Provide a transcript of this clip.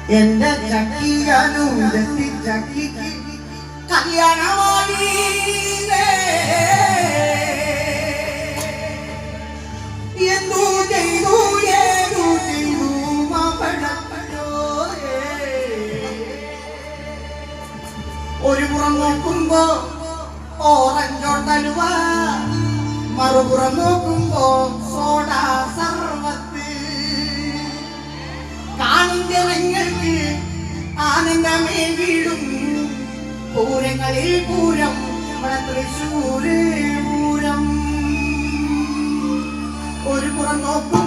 എന്റെ ചക്കിയാനൂരത്തി ചക്കിക്ക് കല്യാണമായി എന്തു ചെയ്തു ഏതു ചെയ്തു മാപ്പഴോ. ഒരു പുറം നോക്കുമ്പോ ഓറഞ്ചോട്ടലുവ, മറുപുറം നോക്കുമ്പോ സോഡ സർവത്ത്. കാണും ജനങ്ങൾക്ക് ആനന്ദമേ വീടും പൂരങ്ങളിൽ പൂരം, നമ്മുടെ തൃശ്ശൂര് പൂരം. ഒരു പുറം നോക്കും